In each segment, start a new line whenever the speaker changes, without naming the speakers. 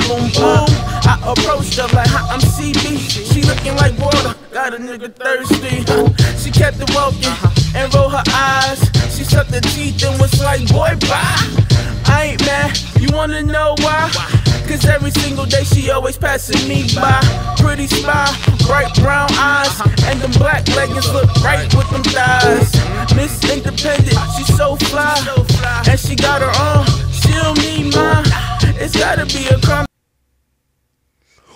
boom, boom. I approached her like, I'm CB. She looking like water, got a nigga thirsty. She kept it walking and rolled her eyes. She sucked her teeth and was like, boy, bye. I ain't mad, you wanna know why? Cause every single day she always passing me by. Pretty smile, bright brown eyes, and them black leggings look right with them thighs. Miss Independent, she's so fly, and she got her own, she don't need mine. It's gotta be a crime.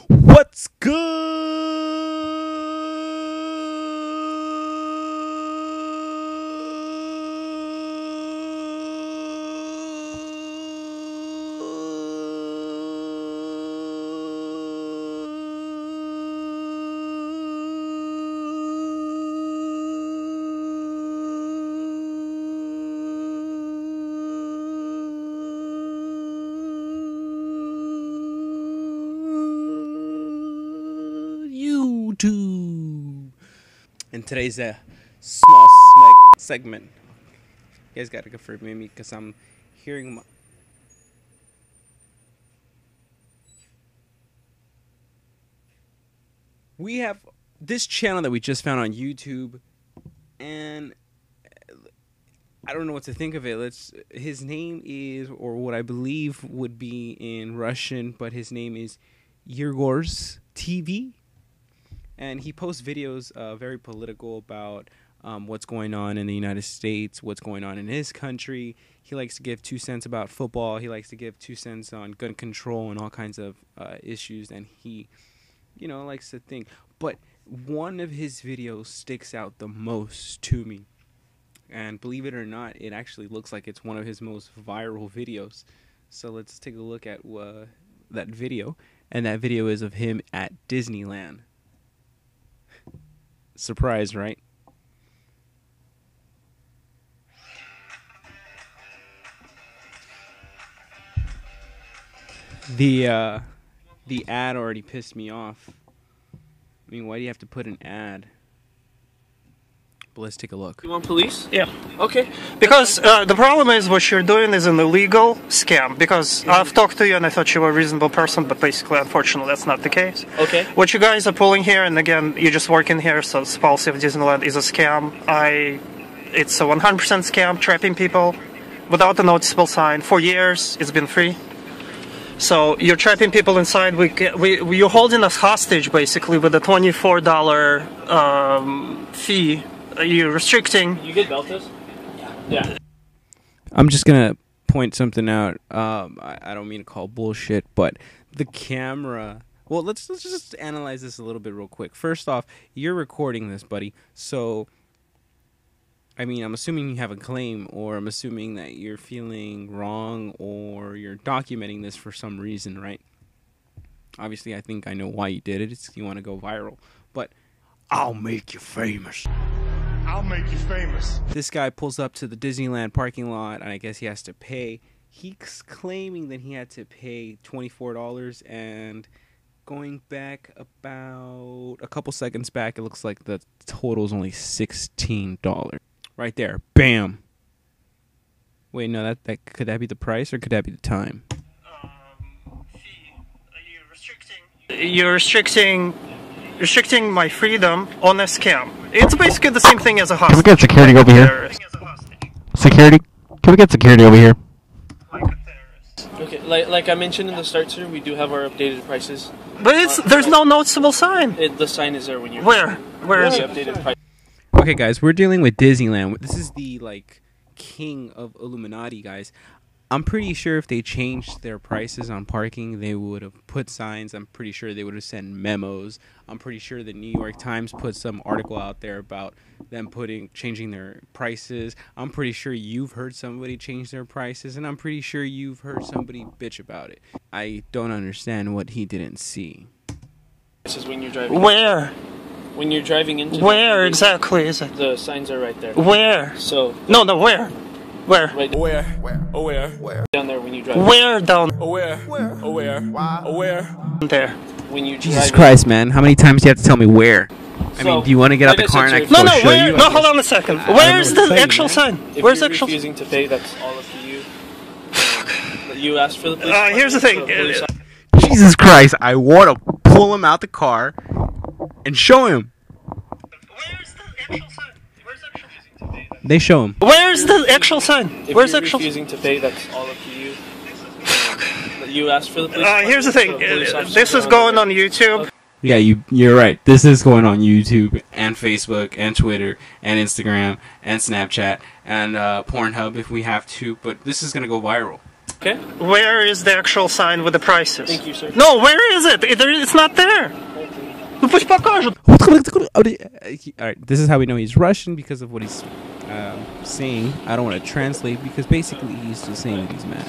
What's good? And today's a small segment. You guys gotta go for me because I'm hearing my... We have this channel that we just found on YouTube, and I don't know what to think of it. His name is, or what I believe would be in Russian, but his name is Yegor's TV. And he posts videos very political about what's going on in the United States, what's going on in his country. He likes to give 2 cents about football. He likes to give 2 cents on gun control and all kinds of issues. And he, you know, likes to think. But one of his videos sticks out the most to me. And believe it or not, it actually looks like it's one of his most viral videos. So let's take a look at that video. And that video is of him at Disneyland. Surprise, right? The ad already pissed me off. I mean, why do you have to put an ad? But let's take a look.
You want police?
Yeah.
Okay.
Because the problem is what you're doing is an illegal scam. Because I've talked to you and I thought you were a reasonable person, but basically, unfortunately, that's not the case.
Okay.
What you guys are pulling here, and again, you just work in here, so this policy of Disneyland is a scam. It's a 100% scam, trapping people without a noticeable sign. For years, it's been free. So you're trapping people inside. You're holding us hostage, basically, with a $24 fee. You're restricting.
You get belted? Yeah.
I'm just gonna point something out. I don't mean to call bullshit, but the camera. Well, let's just analyze this a little bit real quick. First off, you're recording this, buddy. So, I mean, I'm assuming you have a claim, or I'm assuming that you're feeling wrong, or you're documenting this for some reason, right? Obviously, I think I know why you did it. It's you want to go viral, but I'll make you famous.
I'll make you famous.
This guy pulls up to the Disneyland parking lot, and I guess he has to pay. He's claiming that he had to pay $24, and going back about a couple seconds back, it looks like the total is only $16. Right there. Bam. Wait, no, that could that be the price, or could that be the time?
Fee. You're restricting my freedom on a scam. It's basically the same thing as a hostage.
Can we get security over here? Security? Can we get security over here?
Like a terrorist.
Okay, like I mentioned in the start, sir, we do have our updated prices.
But there's no noticeable sign.
The sign is there when you're...
Where? Where is it?
Updated price.
Okay, guys, we're dealing with Disneyland. This is the, like, king of Illuminati, guys. I'm pretty sure if they changed their prices on parking, they would have put signs. I'm pretty sure they would have sent memos. I'm pretty sure the New York Times put some article out there about them changing their prices. I'm pretty sure you've heard somebody change their prices, and I'm pretty sure you've heard somebody bitch about it. I don't understand what he didn't see.
This is when you're driving.
Where?
When you're driving into...
Where exactly is it?
The signs are right there.
Where?
So...
No, where? Where?
Right
Where?
down there when you drive.
Where down
Where?
there?
When you
Jesus
drive
Christ, man. How many times do you have to tell me where? I mean, do you want to get out
like
the car and I
said,
can
sir,
go show
where?
you?
No, hold on a second. Where's the actual sign?
If
Where's the
you're
actual
refusing to pay, that's all up to you. You asked for the police.
Here's the thing.
Jesus Christ, I want to pull him out the car and show him.
Where's the actual sign? Where's the actual sign?
They show him.
Where's the actual sign?
If
Where's the
you're
actual
refusing to pay, that's all up to you. You asked for the police.
Here's the thing. This is going on YouTube.
Yeah, you're right. This is going on YouTube and Facebook and Twitter and Instagram and Snapchat and Pornhub if we have to, but this is going to go viral.
Okay.
Where is the actual sign with the prices?
Thank you, sir.
No, where is it? It's not there. Ну пусть покажут.
Alright, this is how we know he's Russian because of what he's saying. I don't want to translate because basically he's just saying that he's mad.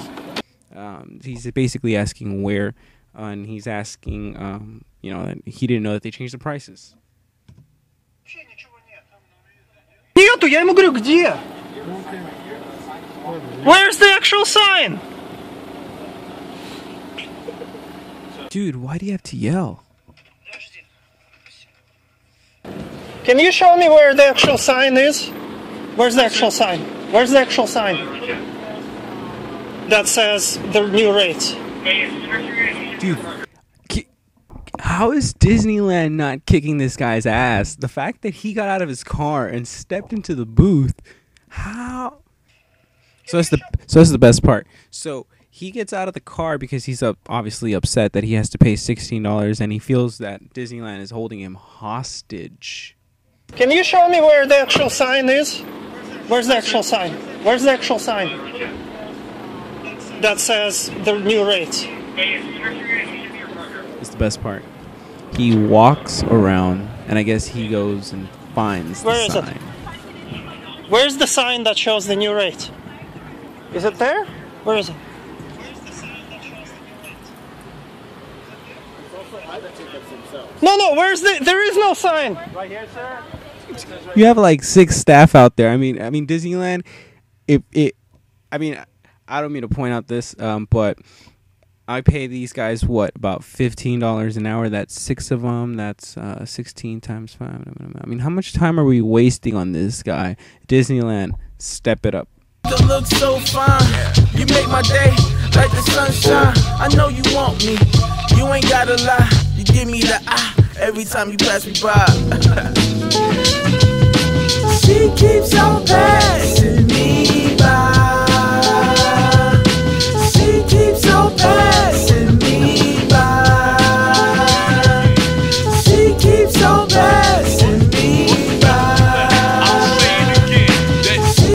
He's basically asking where, and he's asking, that he didn't know that they changed the prices.
Нету, я ему говорю, где? Where's the actual sign?
Dude, why do you have to yell?
Can you show me where the actual sign is? Where's the actual sign? Where's the actual sign? That says the new rates.
Dude, how is Disneyland not kicking this guy's ass? The fact that he got out of his car and stepped into the booth, how? So that's the best part. So he gets out of the car because he's obviously upset that he has to pay $16 and he feels that Disneyland is holding him hostage.
Can you show me where the actual sign is? Where's the actual sign? Where's the actual sign? That says the new rates.
It's the best part. He walks around and I guess he goes and finds the sign.
Where is it? Where's the sign that shows the new rate? Is it there? Where is it? No, where's there is no sign. Right here, sir.
You have like 6 staff out there. I mean Disneyland, I don't mean to point out this, but I pay these guys about $15 an hour. That's 6 of them. That's 16 times 5. I mean, how much time are we wasting on this guy? Disneyland, step it up.
You look so fine. You make my day like the sunshine. I know you want me. You ain't gotta lie. You give me the eye every time you pass me by.